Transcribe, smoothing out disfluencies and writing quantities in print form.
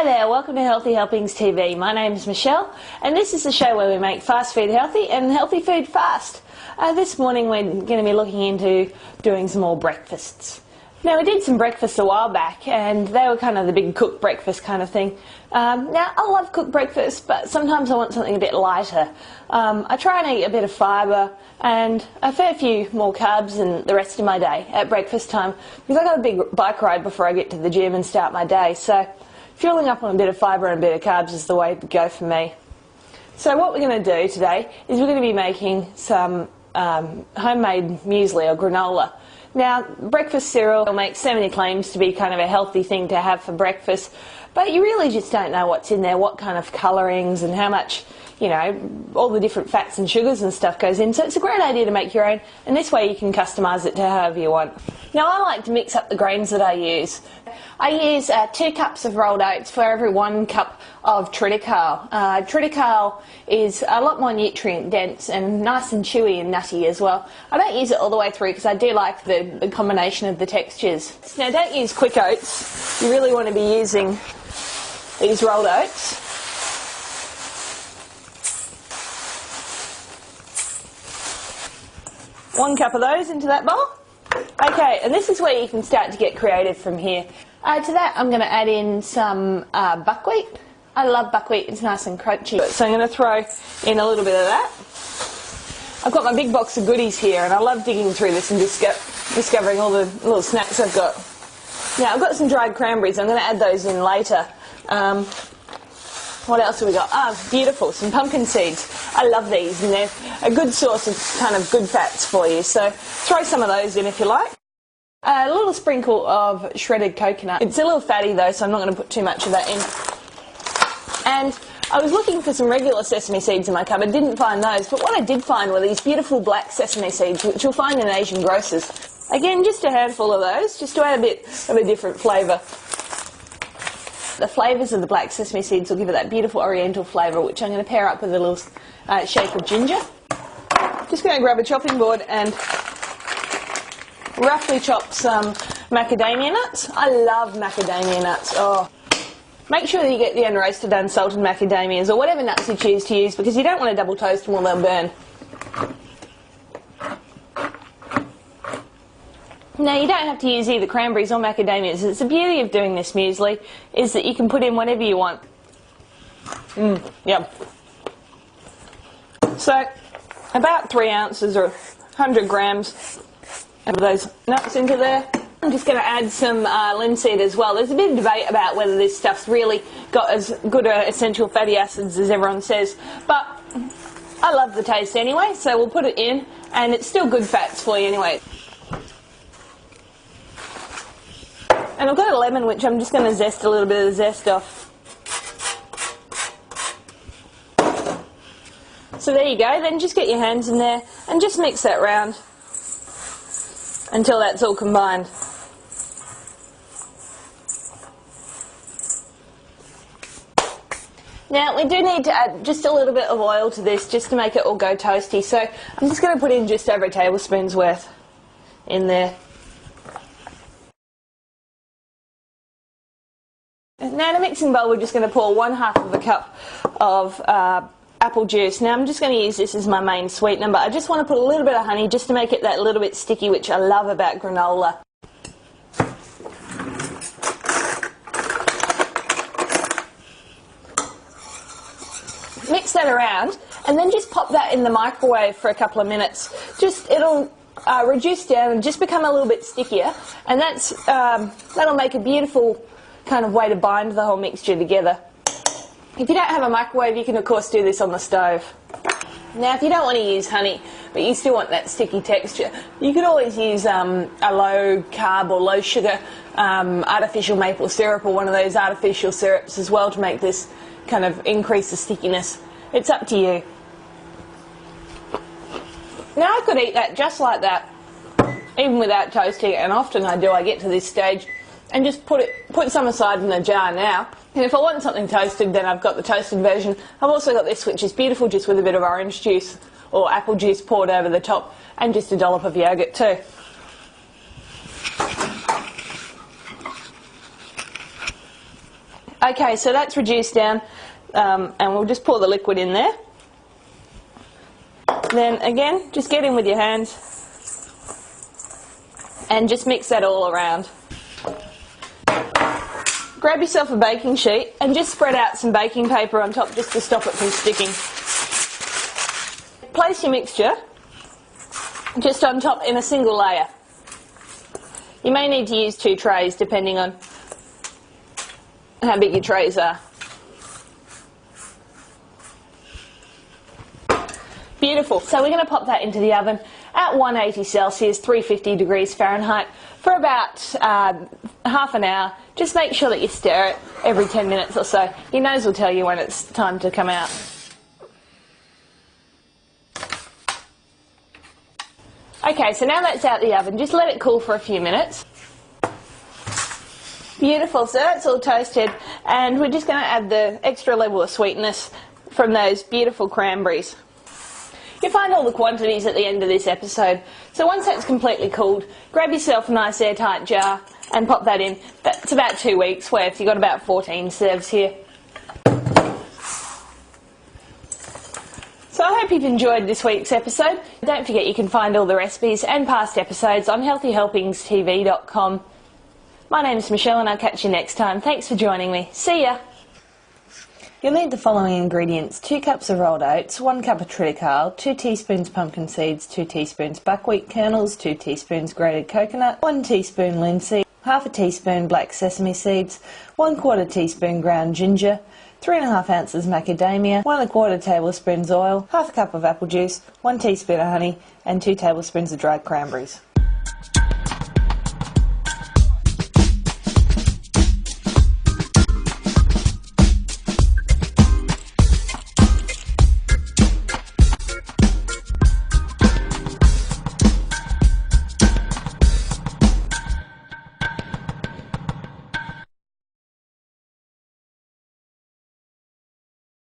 Hi there, welcome to Healthy Helpings TV. My name's Michelle and this is the show where we make fast food healthy and healthy food fast. This morning we're going to be looking into doing some more breakfasts. Now we did some breakfasts a while back and they were kind of the big cooked breakfast kind of thing. Now I love cooked breakfast, but sometimes I want something a bit lighter. I try and eat a bit of fibre and a fair few more carbs than the rest of my day at breakfast time because I've got a big bike ride before I get to the gym and start my day. So fueling up on a bit of fibre and a bit of carbs is the way to go for me. So what we're going to do today is we're going to be making some homemade muesli or granola. Now, breakfast cereal makes so many claims to be kind of a healthy thing to have for breakfast, but you really just don't know what's in there, what kind of colourings and how much, you know, all the different fats and sugars and stuff goes in. So it's a great idea to make your own, and this way you can customise it to however you want. Now, I like to mix up the grains that I use. I use 2 cups of rolled oats for every 1 cup of triticale. Triticale is a lot more nutrient dense and nice and chewy and nutty as well. I don't use it all the way through because I do like the combination of the textures. Now, don't use quick oats. You really want to be using these rolled oats. One cup of those into that bowl. Okay, and this is where you can start to get creative from here. To that I'm going to add in some buckwheat. I love buckwheat, it's nice and crunchy. So I'm going to throw in a little bit of that. I've got my big box of goodies here and I love digging through this and discovering all the little snacks I've got. Now I've got some dried cranberries, I'm going to add those in later. What else have we got? Beautiful, some pumpkin seeds. I love these and they're a good source of kind of good fats for you. So throw some of those in if you like. A little sprinkle of shredded coconut. It's a little fatty though, so I'm not going to put too much of that in. And I was looking for some regular sesame seeds in my cupboard, didn't find those, but what I did find were these beautiful black sesame seeds, which you'll find in Asian grocers. Again, just a handful of those, just to add a bit of a different flavour. The flavours of the black sesame seeds will give it that beautiful oriental flavour, which I'm going to pair up with a little shake of ginger. Just going to grab a chopping board and roughly chop some macadamia nuts. I love macadamia nuts. Oh, make sure that you get the unroasted, unsalted macadamias or whatever nuts you choose to use because you don't want to double toast them or they'll burn. Now, you don't have to use either cranberries or macadamias. It's the beauty of doing this muesli is that you can put in whatever you want. Yum. So, about 3 ounces or 100 grams of those nuts into there. I'm just going to add some linseed as well. There's a bit of debate about whether this stuff's really got as good essential fatty acids as everyone says, but I love the taste anyway, so we'll put it in, and it's still good fats for you anyway. And I've got a lemon, which I'm just going to zest a little bit of the zest off. So there you go, then just get your hands in there and just mix that round until that's all combined. Now we do need to add just a little bit of oil to this just to make it all go toasty, so I'm just going to put in just over a tablespoon's worth in there. Now in a mixing bowl we're just going to pour 1/2 of a cup of apple juice. Now I'm just going to use this as my main sweetener, but I just want to put a little bit of honey just to make it that little bit sticky, which I love about granola. Mix that around and then just pop that in the microwave for a couple of minutes. It'll reduce down and just become a little bit stickier, and that'll make a beautiful kind of way to bind the whole mixture together. If you don't have a microwave, you can of course do this on the stove. Now if you don't want to use honey, but you still want that sticky texture, you could always use a low carb or low sugar artificial maple syrup or one of those artificial syrups as well to make this kind of increase the stickiness. It's up to you. Now I could eat that just like that, even without toasting it, and often I do. I get to this stage and just put some aside in a jar now. And if I want something toasted, then I've got the toasted version. I've also got this, which is beautiful, just with a bit of orange juice or apple juice poured over the top, and just a dollop of yogurt too. Okay, so that's reduced down, and we'll just pour the liquid in there. Then again, just get in with your hands and just mix that all around. Grab yourself a baking sheet and just spread out some baking paper on top just to stop it from sticking. Place your mixture just on top in a single layer. You may need to use 2 trays depending on how big your trays are. Beautiful. So we're going to pop that into the oven at 180 Celsius, 350 degrees Fahrenheit for about half an hour. Just make sure that you stir it every 10 minutes or so. Your nose will tell you when it's time to come out. Okay, so now that's out the oven. Just let it cool for a few minutes. Beautiful, so that's all toasted, and we're just going to add the extra level of sweetness from those beautiful cranberries. You'll find all the quantities at the end of this episode. So once that's completely cooled, grab yourself a nice airtight jar and pop that in. That's about 2 weeks worth. You've got about 14 serves here. So I hope you've enjoyed this week's episode. Don't forget you can find all the recipes and past episodes on healthyhelpingstv.com. My name is Michelle and I'll catch you next time. Thanks for joining me. See ya! You'll need the following ingredients: 2 cups of rolled oats, 1 cup of triticale, 2 teaspoons pumpkin seeds, 2 teaspoons buckwheat kernels, 2 teaspoons grated coconut, 1 teaspoon linseed, half a teaspoon black sesame seeds, 1/4 teaspoon ground ginger, 3½ ounces macadamia, 1¼ tablespoons oil, half a cup of apple juice, 1 teaspoon of honey and 2 tablespoons of dried cranberries.